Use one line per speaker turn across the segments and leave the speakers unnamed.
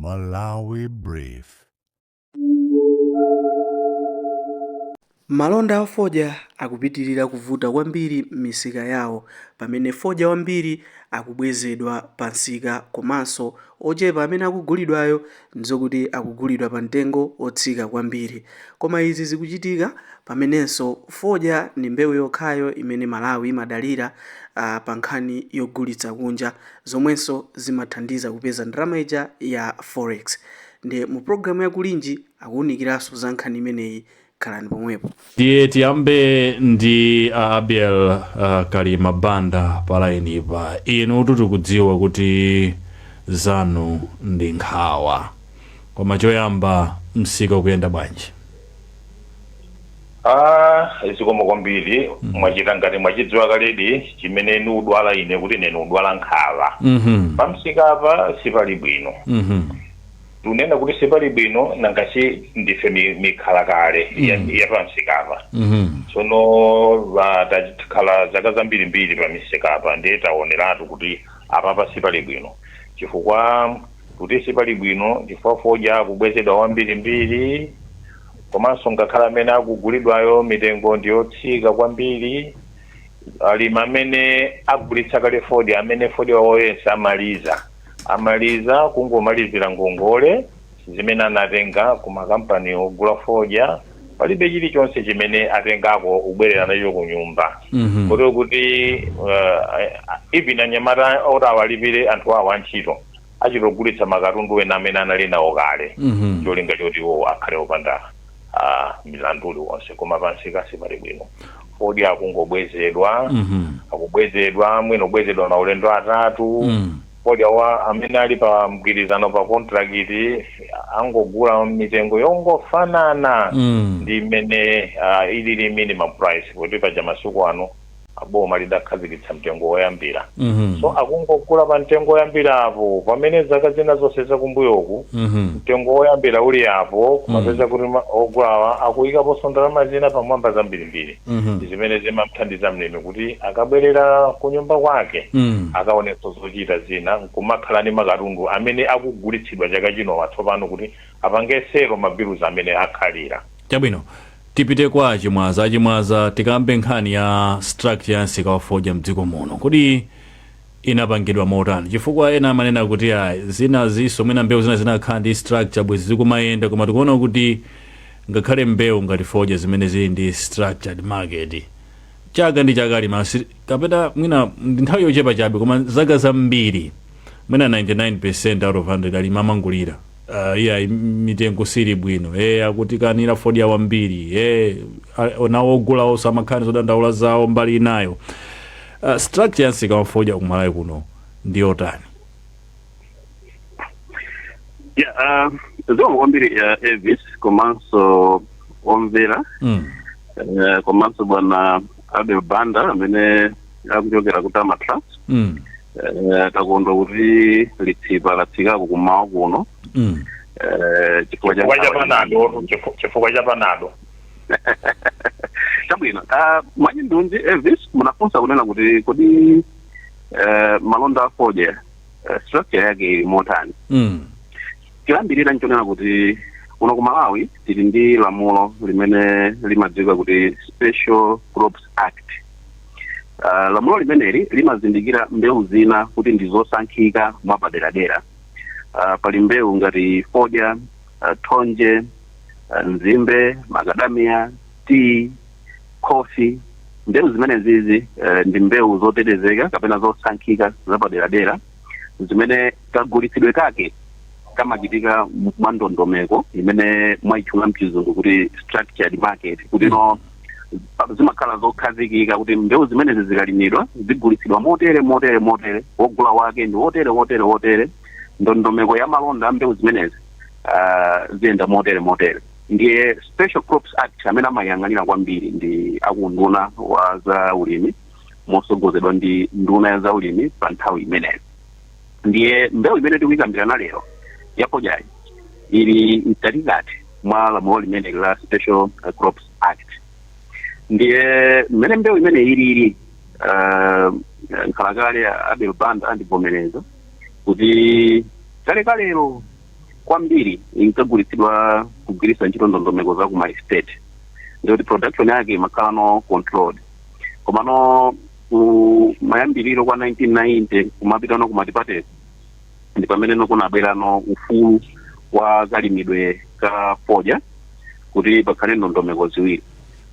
Malawi Brief.
Malonda a fodya akupitirira kuvuta kwambiri m'misika yawo pamene fodya wambiri akubwezedwa pa nsika komanso ochepa amene akugulidwayo ndizokuti akugulidwa pa mtengo otsika kwambiri. Koma izi zikuchitika pamenenso fodya ndi mbewu yokhayo imene Malawi imadalira pa nkhani yogulitsa kunja zomwenso zimathandiza kupeza ndalama ija ya forex. Ndi mu programu ya Kulinji akuwunikiranso za nkhani imeneyi. Khalani pomwepo.
Ndiye tiyambe ndi Abel Kalima Banda palaini pa inu tikudziwa kuti zanu ndi nkhawa, koma choyamba msika kuyenda bwanji?
Zikomo kwambiri mwachita ngati mwachidziwa kaledi chimene ni udwala ine kuti nene udwala nkhawa. Pamsika apa sipali bwino. Tunena kuti sipali bwino nangasi ndife mikhalakale ya pamsika apa. Sono takhala zaka zambiri pa misika apa ndiye taoneratu kuti apa sipali bwino. Chifukwa kuti sipali bwino chifukwa fodya kubwezedwa wambiri komanso ngakhala amene akugulidwayo mitengo ndiyotsika kwambiri. Alimi amene agulitsa kale fodya amene fodya wawo yense amaliza kungomalizira ngongole zimene anatenga ku makampani ogula fodya, palibe chilichonse chimene atengako ubwerera nacho ku nyumba. Kotero kuti even anyamata oti awalipire anthu awo antchito achitogulitsa makatundu ena amene anali nawo kale, cholinga choti iwo akhale opanda milandu uliwonse. Koma pansika sipali bwino, fodya akungobwezedwa mwina obwezedwa na ulendo atatu. Fodya wa amene ali pa mgwirizano pa contract angogula mitengo yongofanana ndi imene ilili minimum price, kuti paja masiku ano aboma lidakhazikitsa mtengo woyambira. So akungogula pa mtengo woyambira apo pamene zaka zina zonse zakumbuyoku mtengo woyambira uli apo kumapeza kuti ogulawa akuyikaponso ndalama zina pamwamba zambirimbiri zimene zimamthandiza mlimi kuti akabwerera ku nyumba kwake akaonenso zochita zina nkumakhala ndi makatundu amene akugulitsidwa chaka chino watsopano kuti apangesero mabiluzi amene akhalira.
Chabwino, tipite kwa achimwaza tikambe nkhani ya structure ya nsika wa fodya mdziko muno kuti inapangidwa motani, chifukwa ena amanena kuti zina ziso mwina mbewu zina zinakhala ndi structure bwezi zikumayenda, koma tikuona kuti ngakhale mbewu ngati fodya zimene zili ndi structured market chaka ndi chaka kapena mwina ndi nthawi yochepa chabe, koma zaka zambiri mwina 99% out of 100 alimi amangulira mitengo sili bwino akuti kanira fodya wambiri nawo ogula onse amakhani zodandaula zawo mbali inayo. Structure ya nsika wa fodya kumalawi kuno ndi yotani?
Zikomo kwambiri Elvis komanso omvera komanso bwana Abel Banda amene akuchokera ku Tama Trust. Takondwa kuti litsipa latsikako kumawa kuno chifukwa
cha panado.
Chabwino, mwachindunji Elvis munafunsa kunena kuti kodi malonda a fodya structure yake ili motani. Chiyambirira nchonena kuti kuno ku Malawi tili ndi lamulo limene limadziwika kuti Special Crops Act. Lamulo limeneli limazindikira mbewu zina kuti ndizosankhika mwapaderadera. Pali mbewu ngati fodya, thonje, nzimbe, macadamia, tea, coffee. Mbewu zimene zizi ndi mbewu zotetezeka kapena zosankhika zapaderadera zimene kagulitsidwe kake kamachitika mwa ndondomeko imene mwaichula mchizungu kuti structured market, kuti zimakhala zokhazikika kuti mbewu zimene zikalimidwa zigulitsidwa motere wogula wake ndi wotere ndondomeko ya malonda mbewu zimenezi ziyenda motere. Ndiye Special Crops Act amene amayang'anira kwambiri ndi akunduna wa za ulimi mosogozedwa ndi nduna ya za ulimi pa nthawi imeneyo. Ndiye mbewu imene tikuyikambirana lero ya fodyayi ili mkatikati mwa lamulo limene la Special Crops Act. Ndiye mmene mbewu imene ili nkhalakale Abel Banda andivomereza kuti kalero kwambiri inkagulitsidwa kugwiritsa ntchito ndondomeko za ku estate ndikuti production yake imakhala no controlled komano mayambiriro kwa 1990 kumapitano kumatipate ndi pamene kunabwerano ufulu wa kalimidwe ka fodya kuti pakhale ndondomeko ziwiri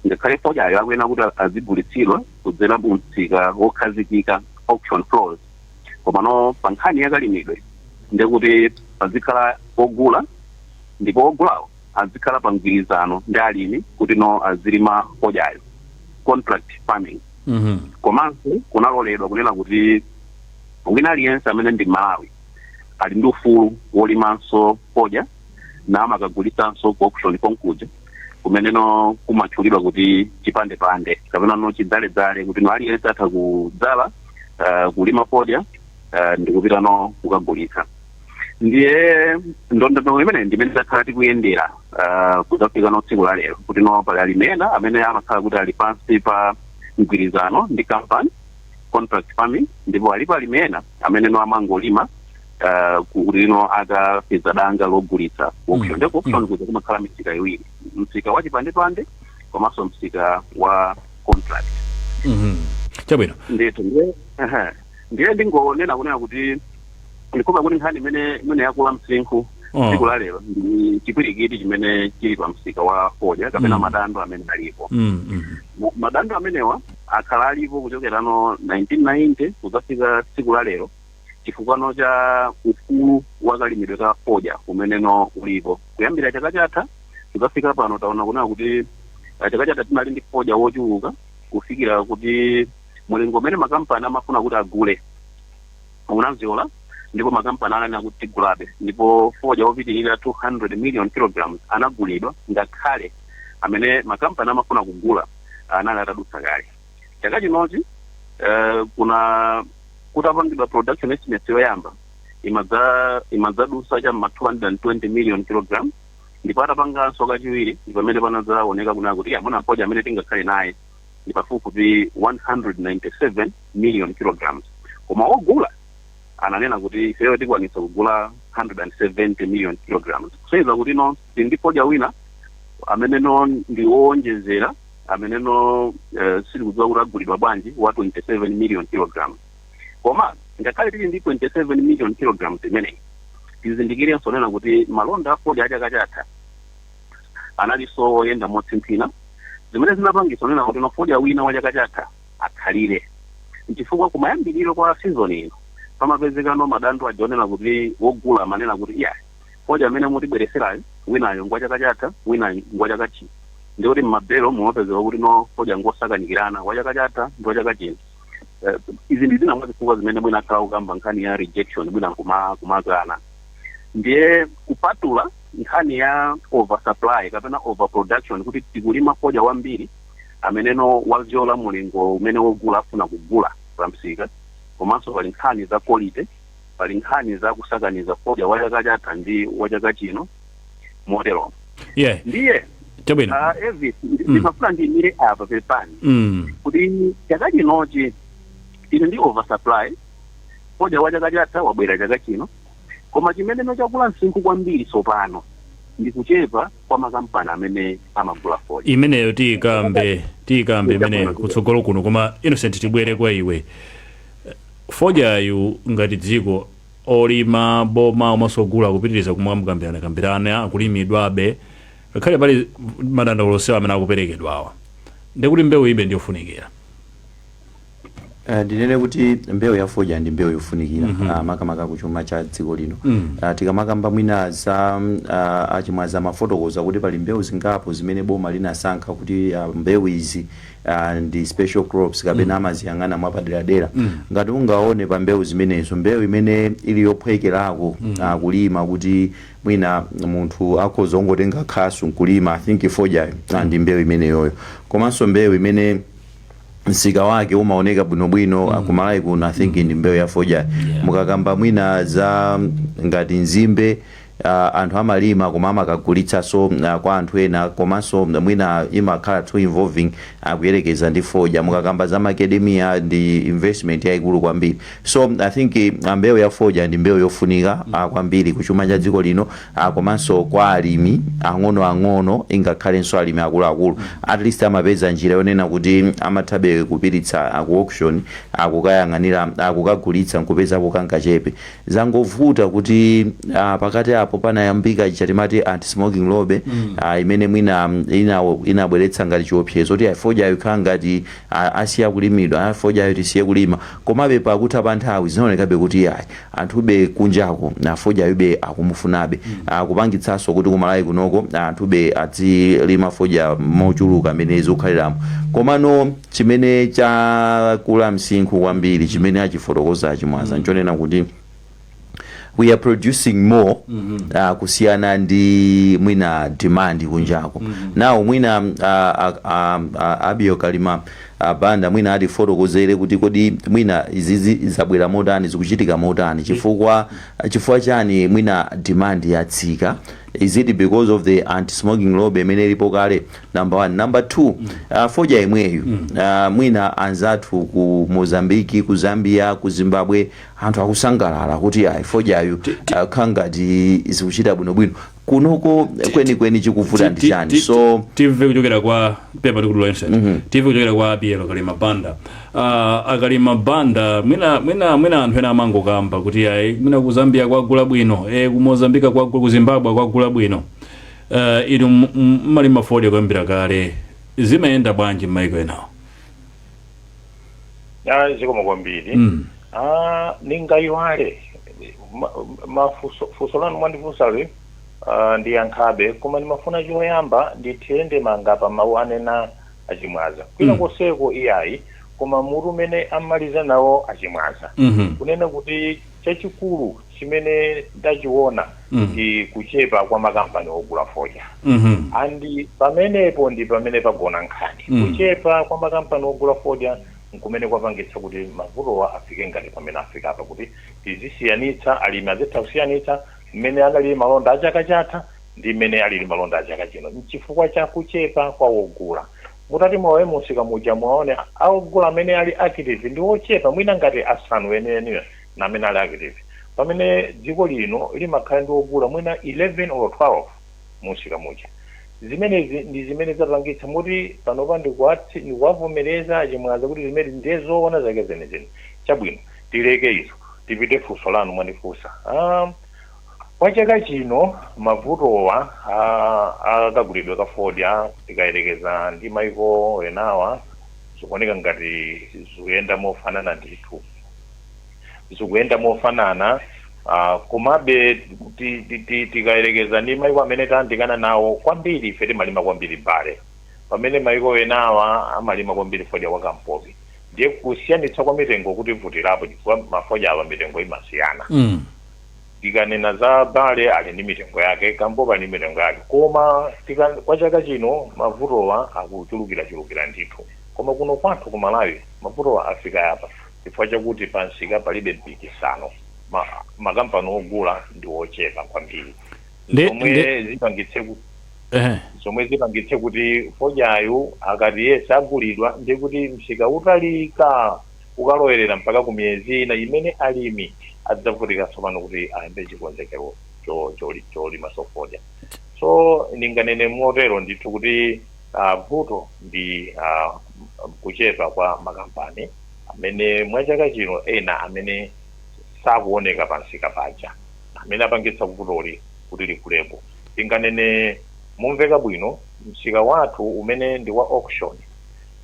ngakhale fodya ayo akuyenera kuti azigulitsidwa kudzera mumsika wokhazikika auction floors komano pa nkhani ya kalimidwe ndikuti azikhala ogula ndipo ogulawo azikhala pa mgwirizano ndi alimi kuti azilima fodyayo contract farming. Komanso kunaloledwa kunena kuti wina aliyense amene ndi Malawi ali ndi ufulu wolimanso fodya namakagulitsanso ku auction konkuja kumeneno kumatchulidwa kuti chipandepande kapena chidzaledzale kuti aliyense atha kudzala kulima fodya ndikupita kukagulitsa. Ndiye ndondomeko imene ndimene takhala tikuyendera kuzafika tsiku la lero kuti pali alimi ena amene amakhala kuti ali pansi pa mgwirizano ndi company contract farming ndipo alipo alimi ena amene amangolima kuti akapeza danga logulitsa auction. Ndipo auction kuja kumakhala misika iwiri, msika wa chipandepande komanso msika wa contract.
Chabwino
ndiye ndingonena kunena kuti ndikupa kuti nkhani imene yakula msinkhu tsiku la lero ndi chipwirikiti chimene chili pa msika wa fodya kapena madando amene alipo. Madando amenewa akhala alipo kuchokera 1990 kuzafika tsiku la lero chifukwa cha ufulu wa kalimidwe ka fodya umeneno ulipo kuyambira chaka chatha kuzafika pano taona kunena kuti chaka chatha tinali ndi fodya wochuluka kufikira kuti mulingo umene makampani amafuna kuti agule unaziola ndipo makampani ananena kuti tigulabe ndipo fodya wopitirira 200 million kilograms anagulidwa ngakhale amene makampani amafuna kugula anali atadutsa kale. Chaka chinochi kuna kutapangidwa production estimate yoyamba imadzadutsa cha 220 million kilograms ndipo atapanganso kachiwiri ndipo pamene panazaoneka kunena kuti amuna fodya amene tingakhale naye ndi pafupifupi 197 million kilograms koma ogula ananena kuti ifeyo tikwanitsa kugula 170 million kilograms kusonyeza kuti ndi fodya wina amene ndi wowonjezera amene sili kudziwa kuti agulidwa bwanji wa 27 million kilograms koma ngakhale tili ndi 27 million kilograms imeneyi tizindikirenso nena kuti malonda a fodya achaka chatha analinso oyenda motsimphina zimene zinapangitsa nena kuti fodya wina wa chaka chatha akhalire chifukwa kumayambiriro kwa season ino pamapezeka madando ajonena kuti wogula amanena kuti fodya amene mutibwereserayo winayo ngwa chaka chatha winayo ngwa chaka chino ndikuti mmabelo mumapezeka kuti fodya ngosakanikirana wa chaka chatha ndi wa chaka chino. Izi ndi zina mwa zifukwa zimene mwina akhala kukamba nkhani ya rejection mwina kumakana ndiye kupatula nkhani ya oversupply kapena overproduction kuti tikulima fodya wambiri ameneno waziola mulingo umene wogula afuna kugula pa msika komanso pali nkhani za quality pali nkhani za kusakaniza fodya wa chaka chatha ndi wa chaka chino modelo. Ndiye
chabwino
Elvis ndimafuna ndimire apa pepani kuti chaka chinochi tili ndi oversupply fodya wa chaka chatha wabwera chaka chino koma chimene chakula msinkhu kwambiri tsopano ndi kuchepa kwa makampani amene amagula fodya
imeneyo tiyikambe imene kutsogolo kuno koma Innocent tibwere kwa iwe. Fodyayu ngati dziko olima boma omasogula kupitiriza kumwamukambirana akulimidwabe ngakhale pali madandaulo onsewa amene akuperekedwawa ndikuti mbewu ibe ndiyofunikira.
Ndinene kuti mbewu ya fodya ndi mbewu yofunikira makamaka kuchuma cha dziko lino. Tikamakamba mwina za achimwaza mafotokoza kuti pali mbewu zingapo zimene boma linasankha kuti mbewu izi ndi special crops kapena amaziyang'ana mwapaderadera. Ngati ungaone pa mbewu zimenezo mbewu imene ili yophwekerako kulima kuti mwina munthu akhoza ongotenga khasu nkulima I think fodya ndi mbewu imeneyoyo komanso mbewu imene msika wake umaoneka bwinobwino kumalawi kuno I think ndi mbewu ya fodya. Mukakamba mwina za ngati nzimbe anthu amalima koma amakagulitsanso kwa anthu ena komanso mwina imakhala too involving kuyerekeza ndi fodya mukakamba za academia ndi investment yaikulu kwambiri. So I think mbewu ya fodya ndi mbewu yofunika kwambiri kuchuma cha dziko lino komanso kwa alimi ang'ono ingakhalenso alimi akuluakulu at least amapeza njira yonena kuti amathabe kupiritsa ku auction akukayang'anira akukagulitsa nkupeza kangachepe. Zangovuta kuti pakati apo panayambika chatimati anti-smoking lobby imene mwina inabweretsa ngati chiopsezo kuti fodya ikhala ngati asiya kulimidwa fodya tisiye kulima komabe pakutha pa nthawi zinaonekabe kuti anthube kunjako na fodya yube akumufunabe kupangitsanso kuti kumalawi kunoko anthube adzilima fodya mochuluka amene zikukhaliramo. Komano chimene chakula msinkhu kwambiri chimene achifotokoza achimwaza nchonena kuti we are producing more kusiyana ndi mwina demand kunjako. Now mwina Abiyo Kalima banda mwina ati fotokozere kuti kodi mwina izizi zabwera motani zikuchitika motani chifukwa chani mwina demand yatsika. Is it because of the anti-smoking lobby imene ilipo kale? Number 1. Number 2, fodya imweyo mwina anzathu ku Mozambique, ku Zambia, ku Zimbabwe anthu akusangalala kuti fodyayo khangati zikuchita bwinobwino kunoko kweni chikuvuta ndi chani. So
TV kuchokera kwa pepa tikudula instant TV kuchokera kwa Abiyo Kalima banda akalima banda mwina anthu ena amangokamba kuti mwina ku Zambia kwagula bwino ku Mozambique kwagula, ku Zimbabwe kwagula bwino inu malima fodya kwambira kale zimayenda bwanji m'maiko enawo?
Zikoma kwambiri ningayiwale mafuso lanu mwandifusale ndi yankhabe koma ndimafuna choyamba ndithende mangapa mawu anena achimwaza kwina koseko iyayi koma mutu umene amaliza nawo achimwaza kunena kuti chachikulu chimene ndachiona ndi kuchepa kwa makampani ogula fodya andi pamenepo ndi pamene pagona nkhani kuchepa kwa makampani ogula fodya nkumene kwapangitsa kuti mavutowa afike ngati pamene afika apa kuti tizisiyanitsa alimi azitha kusiyanitsa mmene anali malonda achaka chatha ndi mmene alili malonda achaka chino chifukwa cha kuchepa kwa wogula. Mutati mwawe musika muja mwaone awogula amene ali active ndi ochepa mwina ngati asanu enieni na amene ali active pamene dziko lino limakhala ndi wogula mwina 11 or 12 musika muja. Zimenezi ndi zimene zapangitsa muti panopa ndikuwavomereza achimwaza kuti zimene ndizoona zake zenezene. Chabwino tileke izo tipite funso lanu mwandifunsa. Kwa chaka chino mavutowa akagulidwe ka fodya tikayerekeza ndi maiko enawa zikuoneka ngati zikuyenda mofanana ndithu zikuyenda mofanana komabe tikayerekeza ndi maiko amene tandikana nawo kwambiri ife timalima kwambiri bale pamene maiko enawa amalima kwambiri fodya wakampopi ndiye kusiyanitsa kwa mitengo kuti vutirapo chifukwa mafodya apa mitengo imasiyana. Tikanena za bale ali ndi mitengo yake kampopa ndi mitengo yake koma kwa chaka chino mavutowa akuchulukira ndithu koma kuno kwathu ku Malawi mavutowa afika apa chifukwa chakuti pansika palibe mpikisano makampani ogula ndi ochepa kwambiri zomwe zipangitse kuti fodyayo akati yese agulidwa ndi kuti msika utalika ukalowerera mpaka ku miyezi ina imene alimi adzavutika tsopano kuti ayambe chikonzekero cholima fodya. So ninganene motero ndithu kuti vuto ndi kuchepa kwa makampani amene mwachaka chino ena amene sakuoneka pansika paja amene apangitsa kuvutoli kuti likulepo. Tinganene mumveka bwino msika wathu umene ndi wa auction.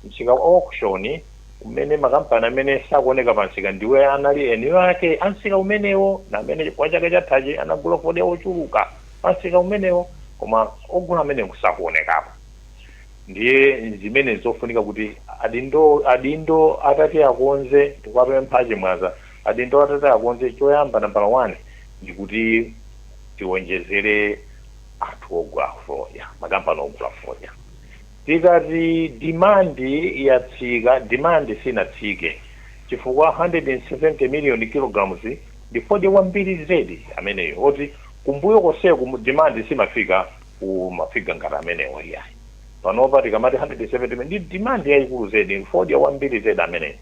Msika wa auction umene makampani amene sakuoneka pansika ndiwe anali eni yake ansika umenewo na amene kwa chaka chathachi anagula fodya ochuluka pansika umenewo koma ogula amene kusakuonekapo. Ndiye zimene zofunika kuti adindo atati akonze tikwapempha achimwaza adindo atati akonze choyamba nambala 1 ndikuti tiwonjezere anthu ogula fodya makampani ogula fodya. Tikati demand yatsika demand sinatsike chifukwa 170 million kilograms ndi fodya wambiri zedi ameneyo oti kumbuyo koseko demand simafika umafika ngati amenewo iyayi panopa tikamati 170 ndi demand yayikulu zedi Ford wambiri zedi amene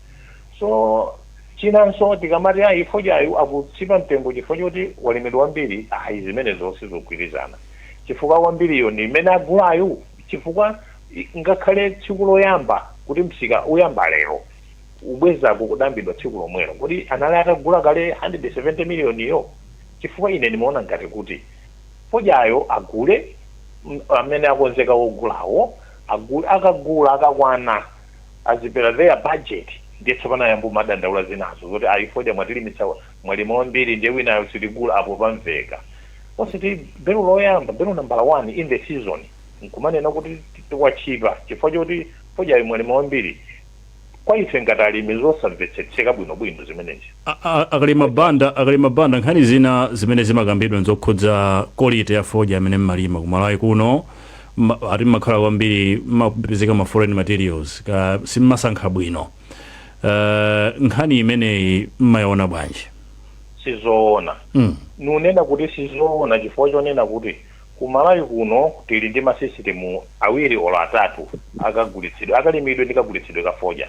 so chinanso tikamati ayi Ford ayu akutsipa mtengo chifukwa choti walemedwa wambiri ayi zimene zonse zogwirizana chifukwa wambiriyo ni imene agulayu chifukwa ngakhale tsiku loyamba kuti msika uyamba lero ubwezako kudambidwa tsiku lomwelo kuti anali atagula kale 170 million iyo chifukwa ine ndimaona ngati kuti Ford ayo agule amene akonzeka wogulawo akagula akakwana azipera their budget ndiye tsopano yambo madandaula zinazo zoti ayi Ford mwatilimitsa mwalima wambiri ndiye wina sitigula apo pamveka osati belo loyamba belo number 1 in the season nkumanena kuti tiwachipa chifukwa choti Ford ayi mwalima wambiri kwa ife ngati alimi zosamvetsetseka bwinobwino zimenezi
akalima banda nkhani zina zimene zimakambidwa nzokhudza quality ya Ford amene mmalima kumalawi kuno ati makhala kwambiri mapezeka ma foreign materials ka simmasankha bwino nkhani imeneyi mmayiona bwanji
sizoona nunena kuti sizoona chifukwa chonena kuti kumalawi kuno tili ndi masisitemu awiri ola atatu akagulitsidwe akalimidwe ndi kagulitsidwe ka Ford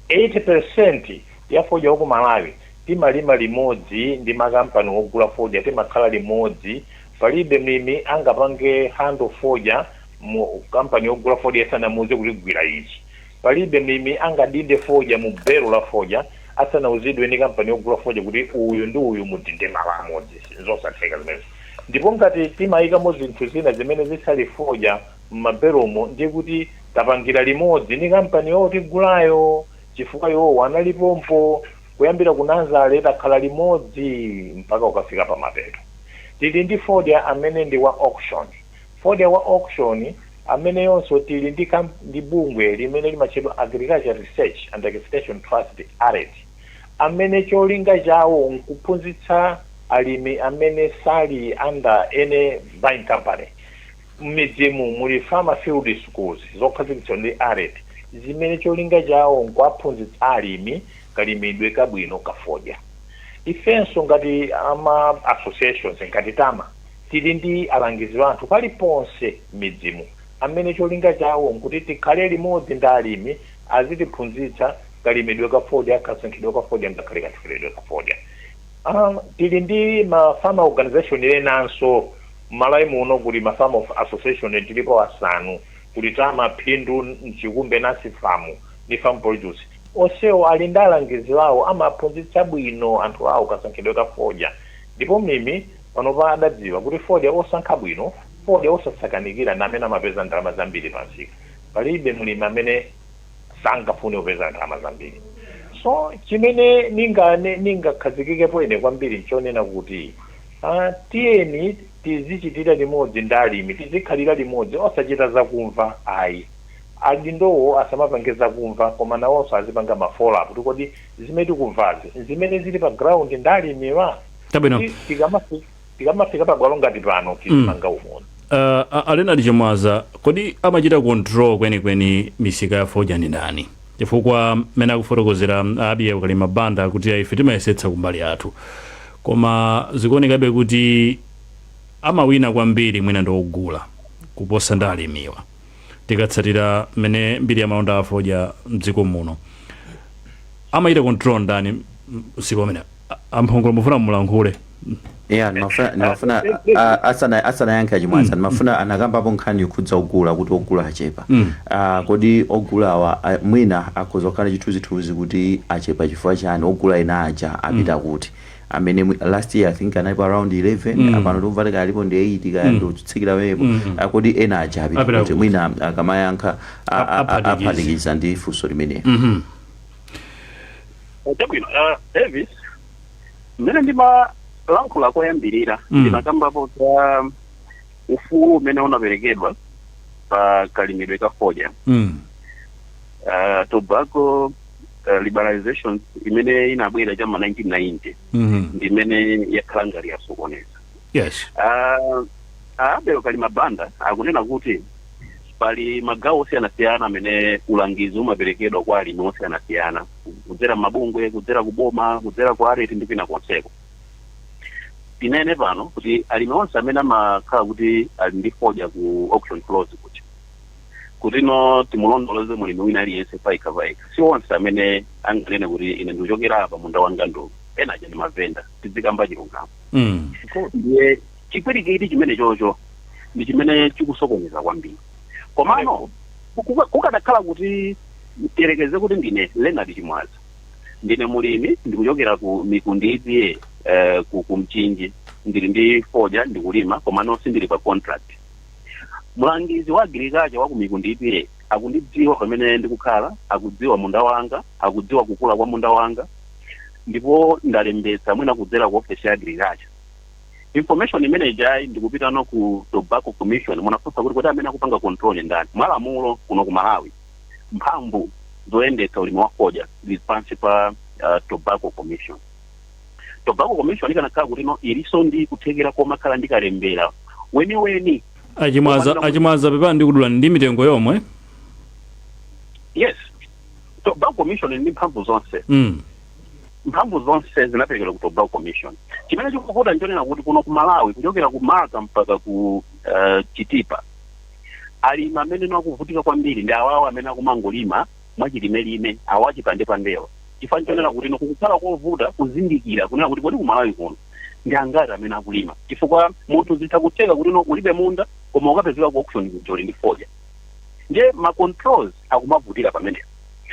80% ya Ford ku Malawi timalima limodzi ndi makampani ogula Ford timakhala limodzi palibe mlimi angapange handle Ford mu kampani ogula Ford asanamuze kuligwira ichi palibe mlimi angadinde Ford mu belo la Ford asanauzidwe ndi kampani ogula Ford kuti uyu ndi uyu mudinde mala amodzi zosatheka zimene ndipo ngati timayikamo zinthu zina zimene zisali Ford m'maberomo ndi kuti tapangira limodzi ndi kampani yotigulayo chifukwa iwo analipompo kuyambira kunazale takhala limodzi mpaka ukafika pa mapeto tili ndi Ford amene ndi wa auction Ford wa auction amene yonso tili ndi bungwe limene limatchedwa Agriculture Research and Extension Trust ARET amene cholinga chawo nkuphunzitsa alimi amene sali under any buying company mmidzimu muli farmer field schools zokhazikitsidwa ndi ARET zimene cholinga chawo nkuwaphunzitsa alimi kalimidwe kabwino ka Ford ifenso ngati ama associations ngati tama tili ndi alangizi anthu paliponse midzimu amene cholinga chawo nkuti tikhale limodzi ndi alimi azitiphunzitsa kalimidwe ka Ford akasankhidwe ka Ford ngakhale kachifiridwe ka Ford tili ndi ma farmer organization enanso Malawi muno kuli ma farmer association tilipo asanu kuli tama phindu mchikumbe nasi famu ni farm produce onsewo ali ndi alangizi awo amaphunzitsa bwino anthu awo kasankhidwe ka Ford ndipo mlimi panopa adadziwa kuti Ford osankha bwino Ford osasakanikira na amene amapeza ndalama zambiri pansika palibe mlimi amene sangafune kupeza ndalama zambiri so chimene ningakhazikikepo ine kwambiri nchonena kuti tiyeni tizichitira limodzi ndi alimi tizikhalira limodzi osachita zakumva ayi adindowo asamapange zakumva koma nawonso azipanga ma follow up tikoti zimene tikumvazi zimene zili pa ground ndi alimiwa tikamafika pabwalo ngati pano tizimanga umoni
Alena Chimwaza kodi amachita control kwenikweni misika ya Ford ndi ndani chifukwa mena kufotokozera abiye ukalima banda kuti ife timayesetsa kumbali athu koma zikuonekabe kuti amawina kwambiri mwina ndogula kuposa ndi alimiwa tikatsatira mene mbiri ya malonda a Ford mdziko muno amachita control ndani usiku amene amphongolo mufuna mulankhule
nimafuna asana yankha Chimwaza nimafuna anakambapo nkhani yokhudza ogula kuti ogula achepa kodi ogulawa mwina akhozokhala chithunzithunzi kuti achepa chifukwa chani ogula ena aja apita kuti amene last year I think analipo around 11 apano tumvatika alipo ndi 8 kaya ndotsikira wepo kodi ena aja apita kuti mwina akamayankha aphatikiza ndi funso limene
Davis mmene ndima lankhula koyambirira ndinakambapo za ufulu umene unaperekedwa pa kalimidwe ka Ford tobacco liberalization imene inabwera chama 1990 ndimene yakhala ngati yasokoneza
yes
abelo kalima banda akunena kuti pali magawo osiyanasiyana amene ulangizi umaperekedwa kwa alimi osiyanasiyana kudzera mabungwe kudzera kuboma kudzera kwa ARET ndi kwina konseko tinene pano kuti alimi onse amene amakhala kuti ali ndi fodya ku auction clause kuti no timulondoloze mulimi wina aliyense paika si onse amene anganene kuti ine ndikuchokera pa munda wanga ndo ena aja ndi mavenda tizikamba chilungamo. Ndiye chipwirikiti chimene chocho ndi chimene chikusokoneza kwambiri. Komano kukadakhala kuti terekeze kuti ndine Leonard Chimwaza ndine mulimi ndikuchokera ku Mikundizi ku Mchinji ndili ndi fodya ndikulima komano sindili pa contract. Mulangizi wa agriculture wa ku Mikundizi akundidziwa pamene ndikukhala, akudziwa munda wanga, akudziwa kukula kwa munda wanga, ndipo ndalembetsa mwina kudzera ku office ya agriculture. Information imene jai ndikupita no ku Tobacco Commission munafunsa kuti amene akupanga control ndani malamulo kuno ku Malawi mphamvu zoyendetsa ulimi wa fodya zili pansi pa Tobacco Commission. Tobacco Commission ikanakhala kuti no iliso ndi kuthekera komakhala ndikalembera weni
Achimwaza pepa ndikudula ndi mitengo yomwe.
Yes, Tobacco Commission ndi mphamvu zonse. Mphamvu zonse zinaperekedwa ku Tobacco Commission. Chimene chikuvuta nchonena kuti kuno ku Malawi kuchokera ku Maka mpaka ku Chitipa alimi amene akuvutika kwambiri ndi awawo amene akumangolima mwachilime awachipande-pandewa. Chifukwa nchonena kuti kukhala kovuta kuzindikira kunena kuti kodi ku Malawi kuno ndi angati amene akulima. Chifukwa munthu zitakuteka kuti ulibe munda koma ukapezeka ku auction kujoli ndi fodya. Ndiye ma controls akumavutika pamenepo.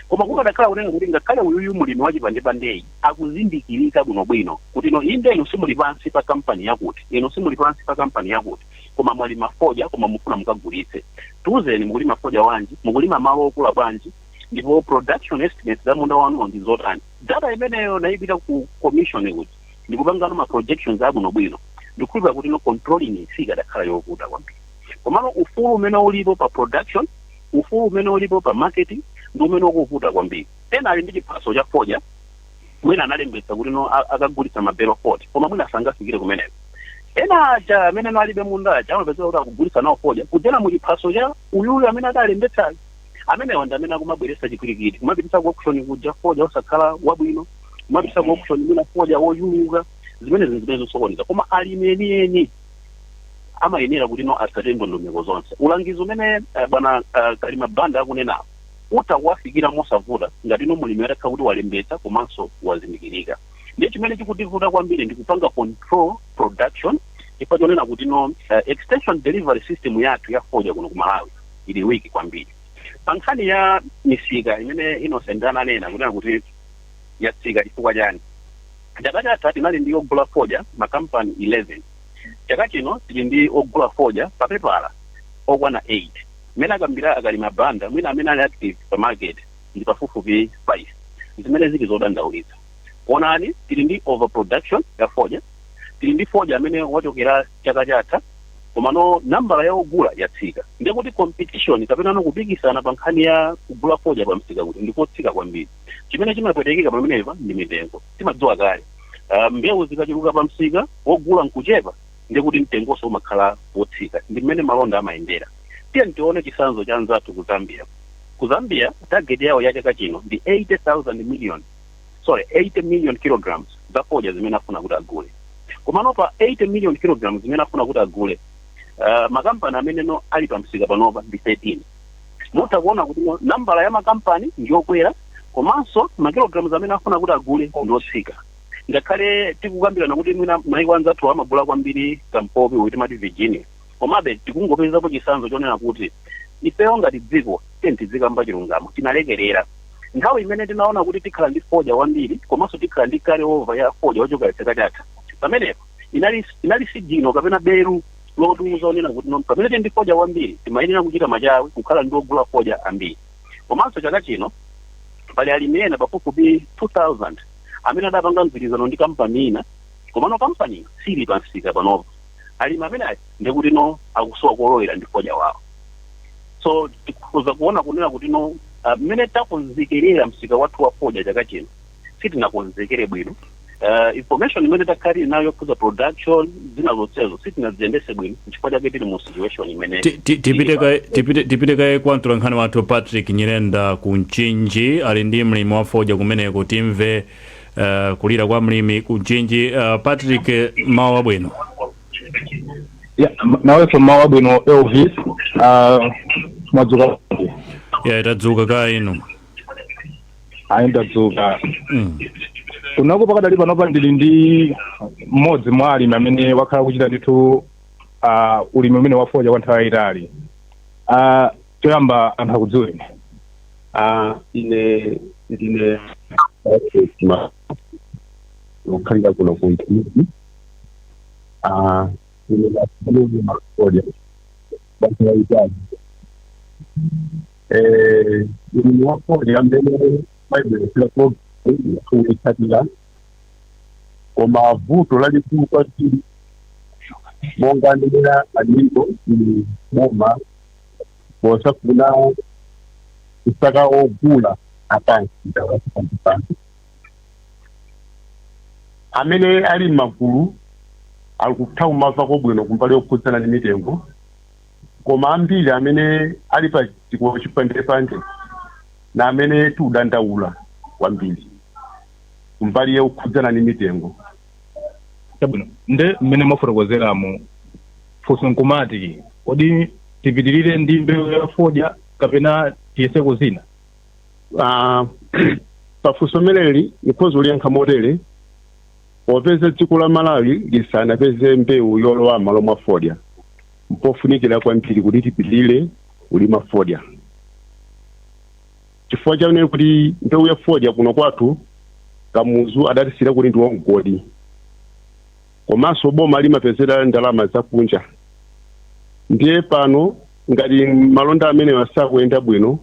Koma kukadakhala kunena kuti ngakhale uyu mulimi wachipande-pandeyi akuzindikirika bwinobwino kuti inde ino simuli pansi pa kampani yakuti, ino simuli pansi pa kampani yakuti, koma mwalima fodya koma mufuna mukagulitse. Tuzeni mukulima fodya wanji, mukulima malo okula bwanji, ndipo production estimates za munda wanu ndi zotani. Data imeneyo naipita ku commission kuti ndikupangano ma projections abwinobwino. Ndikukhulupirira kuti controlling ifika dakhala yovuta kwambiri. Komano ufulu umene ulipo pa production, ufulu umene ulipo pa marketing ndi umene ukuvuta kwambiri. Ena ali ndi chiphaso cha fodya mwina analembetsa kuti akagulitsa mabelo 40 koma mwina sangafikire kumeneko. Ena aja amene alibe munda aja amapezeka kuti akugulitsa nawo fodya kudzera mu chiphaso cha uyuyu amene adalembetsa amenewa ndi amene akumabweretsa chipwirikiti kumapititsa ku auction kuja fodya osakhala wabwino, kumapititsa ku auction mwina fodya woyuluka, zimene zosokoneza. Koma alimi eni amayenera kuti asate ndondomeko zonse. Ulangizi umene bwana Kalima Banda akunenawo utawafikira mosavuta ngati mulimi atakhala kuti walembetsa komanso wazindikirika. Ndiye chimene chikutivuta kwambiri ndikupanga control production chifukwa chonena kuti extension delivery system yathu ya fodya kuno ku Malawi ili wiki kwambiri. Pa nkhani ya misika imene inosendana nena kunena kuti yatsika chifukwa chani. Chaka chatha tinali ndi ogula fodya makampani 11. Chaka chino tili ndi ogula fodya papepala okwana 8. Mena akambira Kalima Banda mwina amene ali active pa market ndi pafupifupi 5. Zimene zili zodandaulitsa. Onani tili ndi overproduction ya fodya, tili ndi fodya amene wachokera chaka chatha komano nambala ya ogula yatsika. Ndiye kuti competition kapena kupikisana pa nkhani ya kugula fodya pa msika kuti ndikotsika kwambiri. Chimene chimapwetekeka pamenepa ndi mitengo. Timadziwa kale mbewu zikachuluka pa msika wogula nkuchepa ndiye kuti mtengonso umakhala wotsika. Ndi mmene malonda amayendera. Tiye ntione chisanzo cha anzathu ku Zambia. Ku Zambia target yawo ya chaka chino ndi 80 million kilograms za fodya zimene afuna kuti agule. Komano pa 80 million kilograms zimene afuna kuti agule makampani amene ali pa msika panopa ndi 13. Mutakuona kuti nambala ya makampani ndiyokwera komanso makilograms amene afuna kuti agule ndiotsika. Ngakhale tikukambirana kuti mwina maiko anzathu amagula kwambiri Kampopi kuti mati Virginia. Komabe tikungopezapo chisanzo chonena kuti ifeyo ngati dziko tizikamba chilungamo tinalekerera. Nthawi imene tinaona kuti tikhala ndi fodya wambiri komanso tikhala ndi carry over ya fodya wochokera chaka chatha. Pamenepo inali sidino kapena beru lotiuza onena kuti pamene tili ndi fodya wambiri timayenera kuchita machawi kukhala ndi ogula fodya ambiri. Komanso chaka chino pali alimi ena pafupifupi 2000 amene adapanga mgwirizano ndi kampani ina komano kampani sili pa msika panopo. Alimi amene ndikuti akusowa kolowera ndi fodya wawo. So tikuza kuona kunena kuti mmene takonzekerera msika wathu wa fodya chaka chino sitinakonzekere bwino. Information imene takhali nayo yokuza production zinazotsezo sitinaziyendese bwino chifukwa chake tili mu situation imene
tipite kaye kwantura nkhani wathu Patrick Nyirenda ku Mchinji ali ndi mlimi wa fodya kumeneko timve kulira kwa mlimi kunchinji. Patrick, mawu abwino.
Naweso mawu abwino Elvis, mwadzuka.
Tadzuka ka inu.
Ndadzuka. Kunako pakadali panopa ndili ndi mmodzi mwa alimi amene wakhala kuchita ndithu ulimi umene wafoja kwa nthawi yayitali. Choyamba anthu akudziweni.
Ine ukhalira kuno kunthizi ine lafunuzi mafoja basi yayitali ulimi wafoja amene maibelesera kuikhatira koma vuto lalikulu kwatiri monga ndimena aliko boma bosafuna kusaka ogula apansi amene ali magulu alikuthawu mava kobwino kumbali okhudzana ndi mitengo koma ambiri amene ali pa chikowo chipandepande na amene tiudandaula kwambiri kumbali yokhudzana ndi mitengo.
Chabwino nde mmene mwafotokozeramo funso nkumati kodi tipitirire ndi mbewu yafoja kapena tiyeseko zina?
Pafunso meleli ikhozo liyankha motere popeza dziko la Malawi lisanapeze mbewu yolowa malo mwa fodya mpofunikira kwambiri kuti tipitirire ulima fodya. Chifukwa chakuti kuti mbewu ya fodya kuno kwathu kamuzu adatisira kuti ndi wamgodi komanso boma limapezera ndalama zakunja. Ndiye pano ngati malonda amene wasakuyenda bwino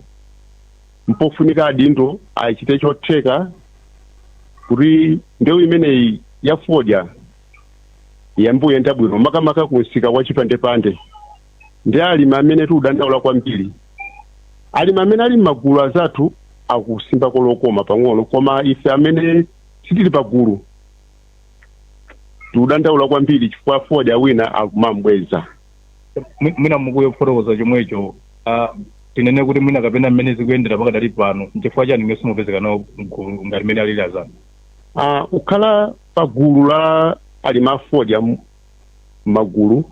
mpofunika adindo achite chotheka kuti mbewu imeneyi ya fodya yambuyenda bwino makamaka kunsika kwa chipandepande. Ndi alimi amene tiudandaula kwambiri alimi amene ali magulu azathu akusimba kolokoma pang'ono koma ife amene sitili pagulu tiudandaula kwambiri chifukwa fodya wina akumambweza.
Mwina mukuyo kufotokoza chomwecho tinene kuti mwina kapena mmene zikuyendera pakadali pano nchifukwa chani mmene simupezeka nawo ngati mmene alili azanu?
Ukhala pagulu la alimi afodya magulu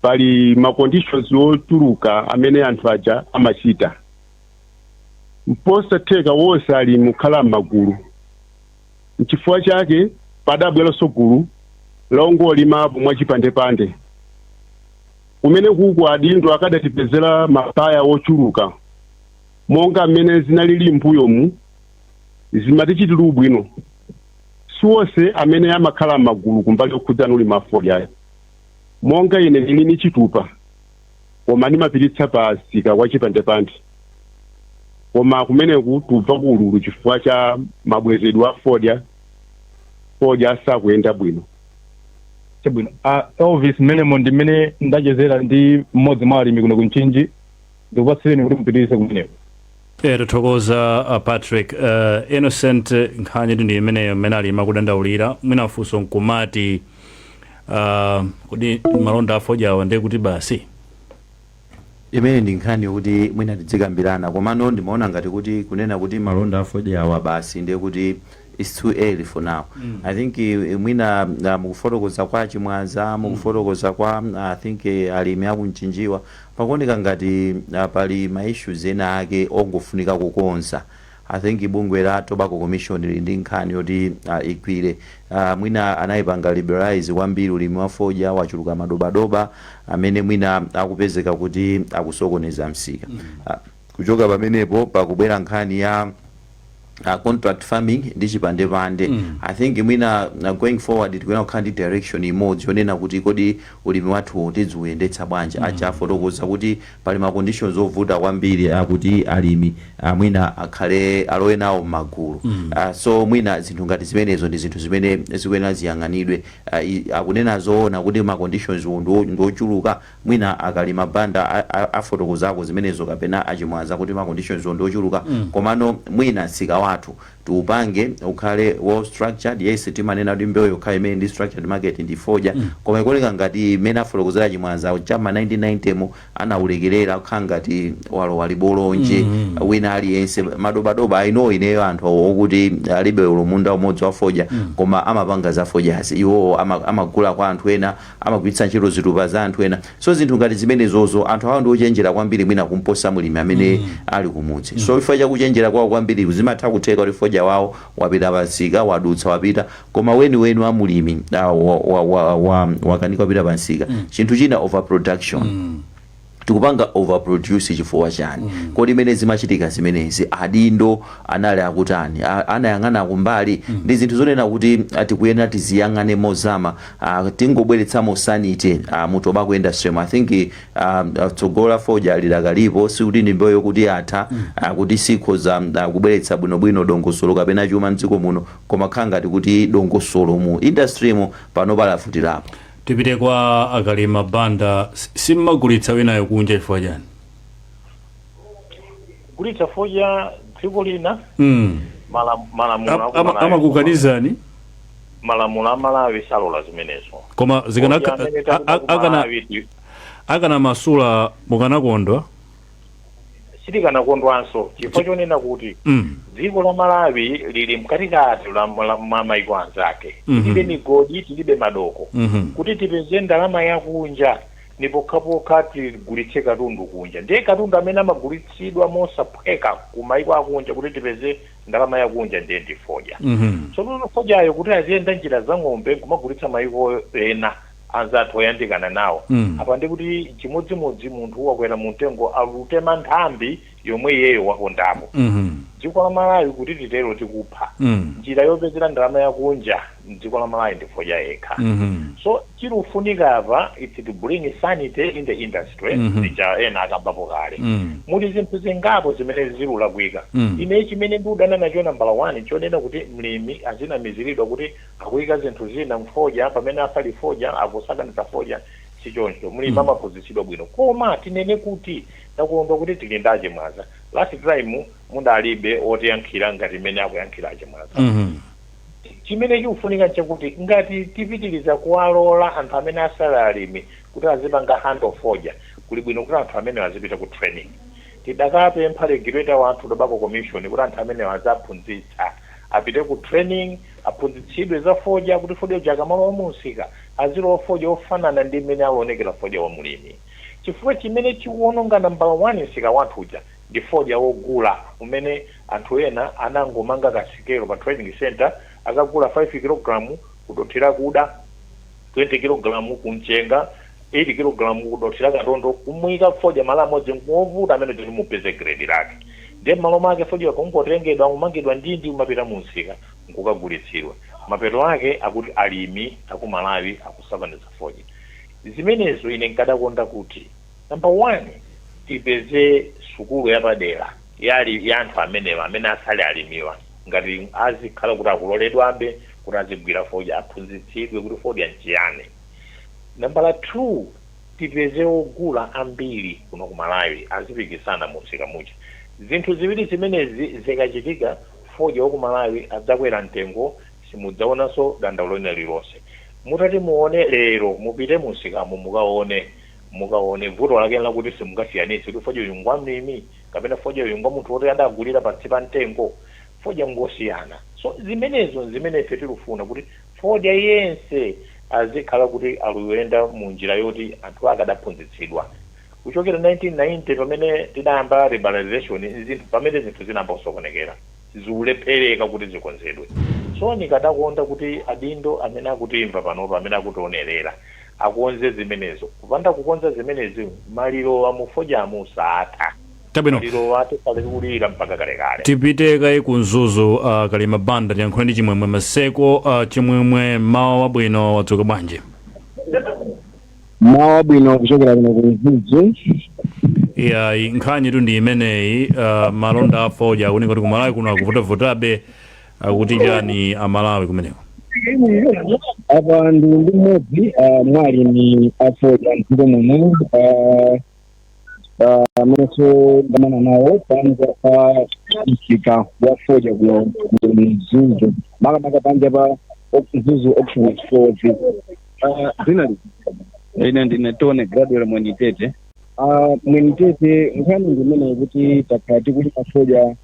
pali maconditions otuluka amene anthu aja amachita mposatheka wonse ali mukhala magulu. Nchifukwa chake padabweranso gulu longolimapo mwachipandepande kumene kuku adindo akadatipezera mapaya ochuluka monga mmene zinalili mbuyomu zimatichitira ubwino. Siwonse amene amakhala magulu kumbali okhudzana ulima fodya monga ine ndili chitupa koma ndimapiritsa pasika kwa chipandepande koma kumeneku tubva kululu chifukwa cha mabwezedwe a fodya asakuyenda bwino.
Chabwino Elvis mmene ndi mmene ndachezera ndi mmodzi mwa alimi kuno kunchinji ndikupatsireni kuti mupitirize kumeneko.
Tathokoza Patrick. Innocent nkhani ndi imeneyo mmene alimi akudandaulira mwina funso nkumati kodi malonda afodyawa ndi kuti basi
imene ndi nkhani yokuti mwina tidzikambirana komano ndimaona ngati kuti kunena kuti malonda afodyawa basi ndiye kuti it's too early for now. I think mwina mukufotokoza kwa Chimwaza mukufotokoza kwa I think alimi akunchinjiwa pakuoneka ngati pali ma issues ena ake ongofunika kukonza. I think bungwe la Tobacco Commission ndi nkhani yoti ikwire mwina anayipanga liberalize kwambiri ulimi wa fodya wachuluka madobadoba amene mwina akupezeka kuti akusokoneza msika. Kuchoka pamenepo pakubwera nkhani ya contract farming ndi chipandepande. I think mwina going forward tikuyena kukhala ndi direction imodzi yonena kuti kodi ulimi wathu tidziuyendetsa bwanji. Achafotokoza kuti pali ma conditions ovuta kwambiri akuti alimi mwina akhale alowe nawo magulu. So mwina zinthu ngati zimenezo ndi zinthu zimene zikuyenera ziyang'anidwe. Akunena zoona kuti ma conditions ndochuluka mwina akalima banda afotokozako zimenezo kapena achimwaza kuti ma conditions ndochuluka komano mwina sikawa wathu tuupange ukhale well structured. Yes, timanena kuti mbewu yokha imene ndi structured market ndi foja, koma ikuoneka ngati imene afotokozera Chimwaza chama 1990 mu anaulekerera kukhala ngati walowa libolonje wina aliyense madobadoba. I know ineyo anthu okuti alibe ulumunda umodzi wa foja koma amapanga za fojazi, iwo amagula kwa anthu ena, amagwiritsa ntchito zitupa za anthu ena. So zinthu ngati zimenezozo anthu awo ndi ochenjera kwambiri mwina kumposa mulimi amene ali kumudzi. So chifukwa chakuchenjera kwawo kwambiri zimatha kutheka kuti foja wawo wapita pansika, wadutsa wapita, koma weni wa mulimi wakanika wapita pansika. Chinthu china overproduction. Tikupanga overproduce chifukwa chani? Kodi imene zimachitika zimenezi adindo anali akutani, anayang'ana kumbali ndi zinthu zonena kuti atikuyenera tiziyang'ane mozama, tingobweretsamo sanity mu tobacco industry. I think tsogola foja lidakalipo sikuti ndi mbewu yokuti atha kuti sikhoza kubweretsa bwinobwino dongosolo kapena chuma mdziko muno, koma khala ngati kuti dongosolo mu industry mu pano palafutirapo.
Tipite kwa Akalima Banda, simmagulitsa winayo kunja chifukwa chani?
Gulitsa foja dziko lina malamulo
amakukanizani
malamulo amalawi salola zimenezo,
koma akana masula mukanakondwa
sitikanakondwanso chifukwa chonena kuti dziko la Malawi lili mkatikati la maiko anzake, tilibe migodi, tilibe madoko, kuti tipeze ndalama yakunja nipokhapoka tigulitse katundu kunja. Ndiye katundu amene amagulitsidwa mosaphweka ku maiko akunja kuti tipeze ndalama yakunja ndiye ndi foja. So fojayo kuti aziyenda njira za ng'ombe kumagulitsa maiko ena anzathu oyandikana nawo, apa ndi kuti chimodzimodzi munthu wakwera mtengo alutema nthambi yomwe iyeyo wakondapo. Dziko la Malawi kuti titero tikupha, njira yopezera ndalama yakunja dziko la Malawi ndi foja yekha. So chirufunika apa it's to bring sanity in the industry, ndicha ena akambapo kale. Muli zinthu zingapo zimene zilulakwika. Ine chimene ndudana nacho nambala 1 chonena kuti mlimi azinamiziridwa kuti akuyika zinthu zina mfoja pamene afali foja akusakaniza foja sichoncho. Mlimi amaphunzitsidwa bwino, koma tinene kuti takuomba kuti tilindaje Mwaza. Last time mundalibe otiyankhira ngati imene akuyankhiraje Mwaza. Chimene chikufunika nchakuti ngati tipitiriza kuwalola anthu amene asali alimi kuti azipanga handle foja, kuli bwino kuti anthu amene azipita ku training. Tidakapempha regulator wa anthu Tobacco Commission kuti anthu amene azaphunzitsa apite ku training, aphunzitsidwe za foja kuti foja jakamalo omusika azilowa foja ofanana ndi imene aonekera foja wa mulimi. Chifukwa chimene chiwononga nambala 1 nsika wathuja ndi foja wogula umene anthu ena anangomanga kasikelo pa training center akagula 5 kg kudothera kuda, 20 kg kumchenga, 8 kg kudothera katondo, kumwika foja mala amodzi ngovuta amene tili mupeze grade lake. Ndiye malo make foja kungotengedwa umangidwa ndindi umapita munsika nkukagulitsidwa. Mapeto ake akuti alimi aku Malawi akusakaniza foja. Zimenezo ine nkadakonda kuti number 1 tipeze sukulu yapadera ya anthu amene asali alimiwa, ngati azikhala kuti akuloledwabe kuti azigwira foja aphunzitsidwe kuti foja nchiyani. Nambala 2 tipeze ogula ambiri kuno ku Malawi azipikisana musika mucha. Zinthu ziwiri zimenezi zikachitika foja ku Malawi adzakwera mtengo, simudzaonanso dandaulo lililonse. Mutati muone lero mupite musikamo mukaone vuto lake lakuti simungasiyanise kuti foja uyu ngwa mlimi kapena foja uyu ngwa munthu woti adagulira pansi pa mtengo, foja ngosiyana. So zimenezo zimene tilufuna kuti foja yense azikhala kuti aluyenda mu njira yoti anthu akadaphunzitsidwa. Kuchokera 1990 pamene tidayamba liberalization zinthu pamene zinthu zinamba kusokonekera ziulephereka kuti zikonzedwe. So nikadakonda kuti adindo amene akutimva panopo amene akutionerera akonze zimenezo. Kupanda kukonza zimenezi maliro amufoja amusatha.
Tabino.
Maliro wate kale kulira mpaka kale.
Tipite kai kunzuzu Kalima Banda yankhula ndi chimwemwe maseko chimwemwe mawa wabwino wadzuka bwanji.
Mawa wabwino kuchokera kuno kunzuzu.
Ya nkhani tu ndi imeneyi malonda afoja akuti ku Malawi kuno akuvutavutabe akuti chani amalawi kumeneko.
Apa ndi mmodzi mwalimi afoja mdziko muno Mweneso ndamana nawo panja pa msika wa foja kuno mzuzu maka panja pa mzuzu auction expo zinali
ine ndinetone gradual mwenitete
mwenitete nkhani ndimene kuti takati kuti pafoja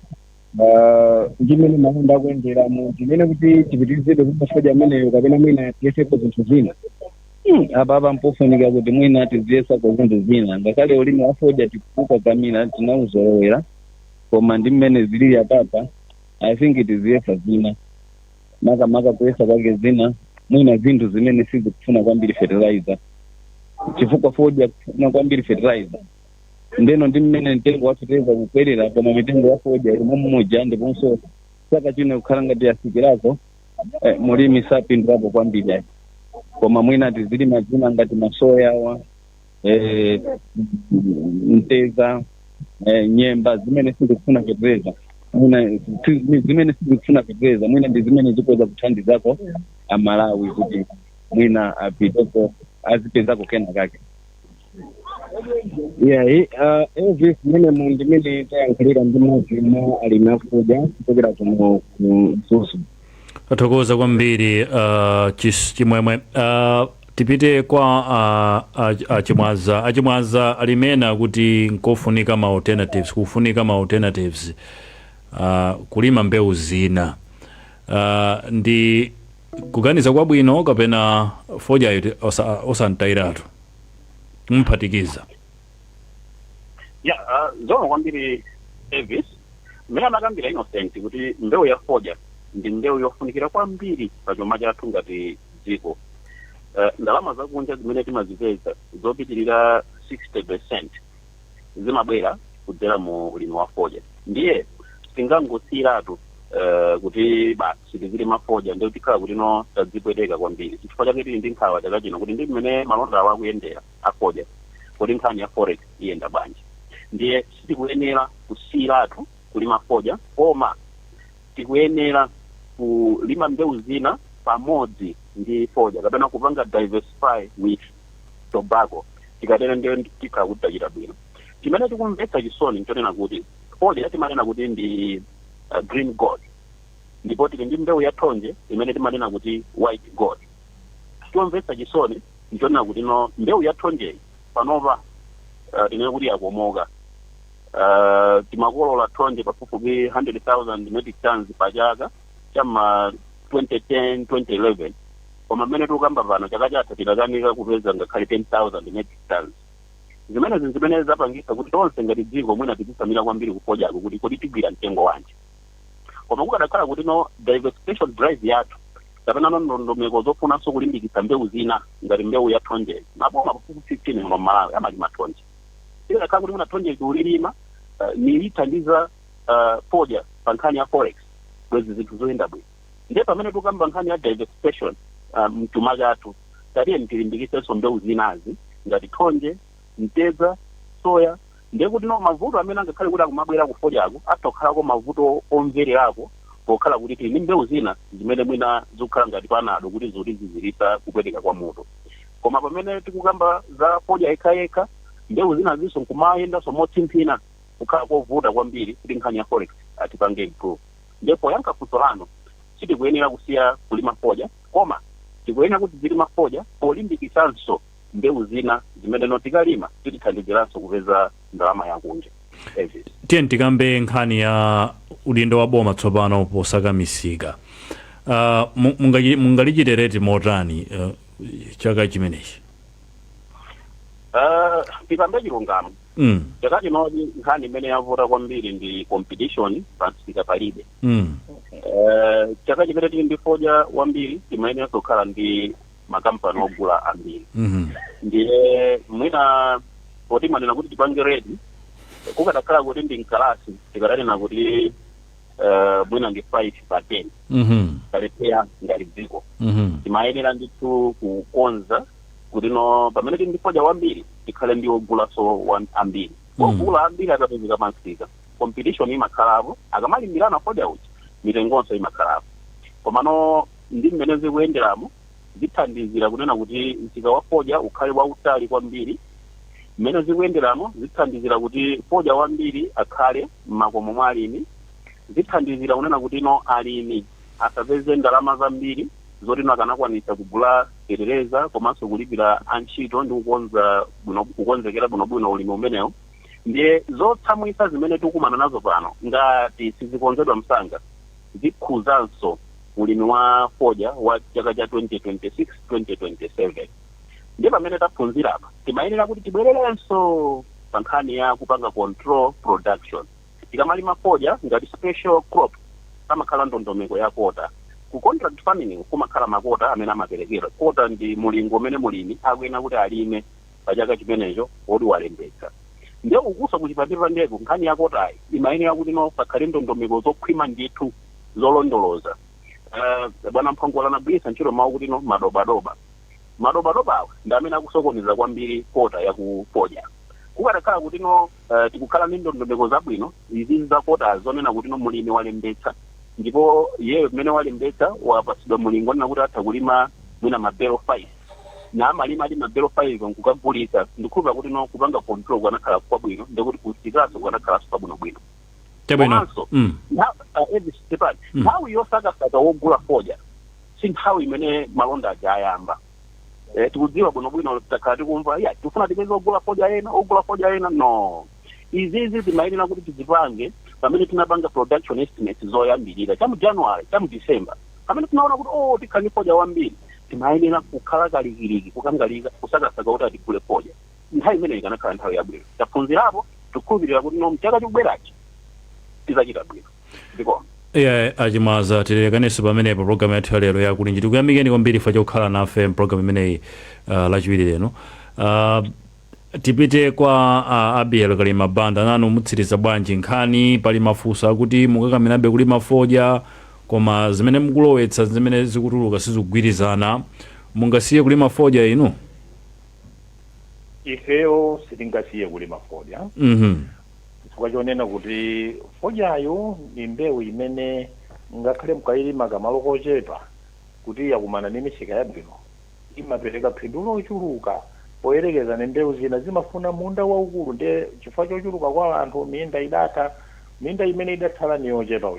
ndimene mahunda kuendera mu ndimene kuti tipitizidwe kuti pafoja ameneyo kapena mwina tiyesepo zinthu zina
apa mpofunika kuti mwina tiziyesa kwa zinthu zina ngakhale ulimi wafoja tikuka kamina tinauzolowera koma ndi mmene zilili apapa I think tiziyesa zina maka kuyesa kwake zina mwina zinthu zimene sizikufuna kwambiri fertilizer chifukwa foja kufuna kwambiri fertilizer ndeno ndi mmene mtengo wafiteza kukwerera koma mitengo yafoja ili mmoja ndiponso saka chino kukhala ngati yasikirazo mulimi sapindulapo kwambiri koma mwina tizilima zina ngati masoya wa mteza nyemba zimene sizikufuna fertilizer mwina zimene sizikufuna fertilizer mwina ndi zimene zikoza kuthandizako amalawi kuti mwina apiteko azipezako kena kake
every mene mundi mene tayankhulira ndi mazima alimi afoja kuchokera kuno kuzuzu
athokoza kwambiri chimwemwe tipite kwa achimwaza alimena kuti nkofunika ma alternatives kufunika ma alternatives kulima mbewu zina ndi kuganiza kwabwino kapena foja osantayiratu mphatikiza
zomwe kwambiri Elvis mmene amakambira Innocent kuti mbewu ya foja ndi mbewu yofunikira kwambiri pa chuma chathu ngati dziko. Ndalama zakunja zimene timazipeza zopitirira 60% zimabwera kudzera mu ulimi wa foja. Ndiye tingangosiyiratu kuti basi tizilima foja ndio tikhala kuti no tadzipweteka kwambiri. Chifukwa chake tili ndi nkhawa chakachino kuti ndi mmene malonda awo akuyendera afoja kuti nkhani ya forex iyenda bwanji. Ndiye sitikuyenera kusiyiratu kulima foja koma tikuyenera kulima mbewu zina pamodzi ndi foja kapena kupanga diversify with tobacco tikatena ndio tikhala kuti tachita bwino. Chimene tikumvetsa chisoni nchonena kuti foja timanena kuti ndi green gold ndipo tili ndi mbewu ya thonje imene timanena kuti white gold. Tikumvetsa chisoni nchonena kuti no mbewu ya thonje panova tinene kuti yakomoka timakolola thonje pafupifupi 100,000 metric tons pa chaka chama 2010 2011 koma mmene tikukamba pano chaka chatha tidakanika kupeza ngakhale 10,000 metric tons. Zimene zapangisa kuti tonse ngati dziko mwina tizisamira kwambiri kufojako kuti tigwira mtengo wanji. Koma kukadakhala kuti no diversification drive yathu kapena ndondomeko zofunanso kulimbikitsa mbewu zina ngati mbewu ya thonje maboma pafupifupi 15 mu Malawi amalima thonje. Tikakhala kuti muna thonje kulilima nilithandiza foja pa nkhani ya forex bwezi zinthu zoyenda bwino. Ndiye pamene tukamba nkhani ya diversification mchuma chathu tatiye tilimbikitsenso mbewu zinazi ngati thonje mteza soya ndiye kuti no mavuto amene angakhale kuti akumabwera kufojako atokhalako mavuto omvererako pokhala kuti tili ndi mbewu zina zimene mwina zikukhala ngati panado kuti zilisa kupweteka kwa moto. Koma pamene tikukamba za foja yekha mbewu zina zinso nkumayendanso motsimphina kukhala kovuta kwambiri kuti nkhani ya forex atipange improve. Ndipo yankha funso lano sitikuyenera kusiya kulima foja koma tikuyenera kuti zilima foja polimbikitsanso mbewu zina zimene no tikalima titithandiziranso kupeza ndalama yakunja.
Tiye tikambe nkhani ya udindo wa boma tsopano posaka misika mungalichitereti motani chaka chimenechi?
Tikambe chilungamo chaka chinochi nkhani imene yavuta kwambiri ndi competition pansika palibe. Chaka chimene tili ndi foja wambiri timayenera kukhala ndi makampani ogula ambiri. Ndiye mwina poti manena kuti tipange ready kukadakhala kuti ndi mkalasi tikatanena kuti mwina ndi 5 pa 10 kalepeya ngati dziko timayenera ndithu kukonza kuti no pamene tili ndi foja wambiri tikhale ndi ogulaso ambiri. Ogula ambiri akapezeka pansika competition imakhalapo akamalimbirana foja uchi mitengonso imakhalapo. Koma no ndi mmene zikuyenderamo zithandizira kunena kuti msika wa foja ukhale wautali kwambiri mmene zikuyenderamo zithandizira kuti fodya wambiri akhale m'makomo mwa alimi, zithandizira kunena kuti alimi asapeze ndalama zambiri zoti akanakwanisa kugula fertilizer komanso kulipira antchito ndi kukonzekera bwinobwino ulimi umenewo. Ndiye zotsamwisa zimene tikumana nazo pano ngati sizikonzedwa msanga zikhuzanso ulimi wa fodya wa chaka cha 2026-2027. Ndiye pamene taphunzira apa timayenera kuti tibwererenso pa nkhani ya kupanga control production. Tikamalima fodya ngati special crop amakhala ndondomeko ya kota. Ku contract farming kumakhala makota amene amaperekera. Kota ndi mulingo umene mulimi akuyenera kuti alime pa chaka chimenecho woti walembetsa. Ndiye kukusa kuchipatira ndeko nkhani ya kotayi imayenera kuti pakhale ndondomeko zokhwima ndithu zolondoloza. Bwana Mphongola anabwisa ntchito mawu kuti madobadoba awa ndi amene akusokoneza kwambiri kota ya ku fodya. Kukatakhala kuti tikukhala ndi ndondomeko zabwino izi za kota zonena kuti mulimi walembetsa, ndipo iyeyo mmene walembetsa wapasidwa mulingo onena kuti atha kulima mwina mabelo 5 na amalima ali mabelo 5 nkukagulitsa. Ndikhulupira kuti kupanga control kwanakhala kwabwino ndikuti kuchitaso kwanakhala kwabwinobwino. Komanso nthawi yosakasaka wogula fodya si nthawi imene malonda aja ayamba. Tikudziwa bwinobwino takhala tikumva tifuna tipeze ogula fodya ena no. Izizi timayenera kuti tizipange pamene tinapanga production estimates zoyambirira chamu January chamu December pamene tunaona kuti tikhani fodya wambiri timayenera kukhala kalikiliki kukangalika kusakasaka kuti atigule fodya. Nthawi imeneyi ikanakhala nthawi yabwino. Taphunzirapo tikukhulupirira kuti mchaka chikubwerachi tizachita bwino. Ndiko
Achimwaza tilekanenso pamenepo programu yathu ya lero yakulinji. Tikuyamikeni kwambiri fa chokhala nafe mpulogalamu imeneyi lachiwiri leno. Tipite kwa Abiel Kalima Banda, nanu mutsiriza bwanji nkhani pali mafunso akuti mukakaminabe kulima fodya koma zimene mukulowetsa zimene zikutuluka sizikugwirizana, mungasiye kulima fodya inu?
Ifeyo sitingasiye kulima fodya. Chifukwa chonena kuti fodyayo ni mbewu imene ngakhale mukayilima kamalo kochepa kuti yakumana ndi misika yabwino imapereka phindu lochuluka poyerekeza ndi mbewu zina zimafuna munda waukulu. Ndiye chifukwa chochuluka kwa anthu minda imene idathala ni yochepa.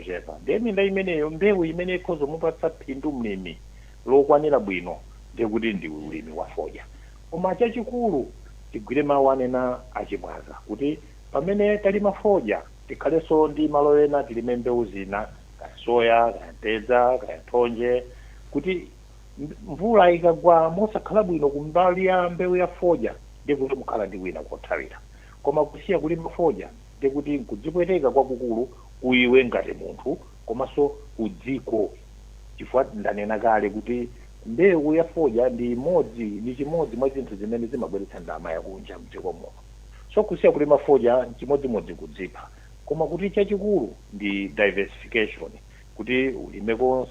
Ndiye minda imeneyo mbewu imene ikhoza mupatsa phindu mlimi lokwanira bwino ndiye kuti ndi ulimi wa fodya. Koma chachikulu tigwire mawu anena Achimwaza kuti pamene talima fodya tikhalenso ndi malo ena tilime mbewu zina kaya soya kaya tedza kaya thonje, kuti mvula ikagwa mosakhala bwino kumbali ya mbewu ya fodya ndiye kuti mukhala ndi wina kothawira. Koma kusiya kulima fodya ndiye kuti nkuzipweteka kwakukulu kuiwe ngati munthu komanso kudziko. Chifukwa ndanena kale kuti mbewu ya fodya ndi chimodzi mwa zinthu zimene zimabweretsa ndalama yakunja mdziko muno. So kusiya kulima fodya chimodzimodzi kudzipha. Koma kuti chachikulu ndi diversification, kuti ulimeko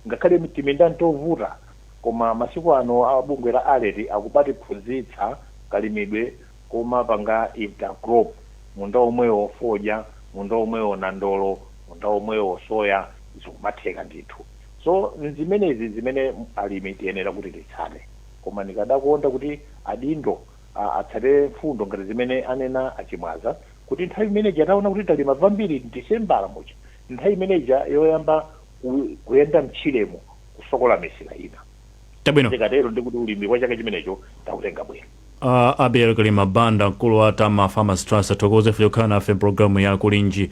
ngakhale timinda ntovuta koma masiku ano abungwe la aleti akupatiphunzitsa kalimidwe koma panga intercrop, munda omwewo fodya, munda omwewo nandolo, munda omwewo soya, zikumatheka ndithu. So zimenezi zimene alimi tiyenera kuti titsate. Koma ndikadakonda kuti adindo atsate mfundo ngati zimene anena Achimwaza kuti nthawi imeneyi ataona kuti talima vambiri December mucha, nthawi imeneyi yoyamba kuyenda mchilemo kusokola misika ina.
Tabwino.
Ndikatero ndikuti ulimi wa chaka chimenecho tautenga bwino.
Abiel Kalima Banda, mkulu wa Tama Farmers Trust, atokoze fyo kana fe programu ya kulinji.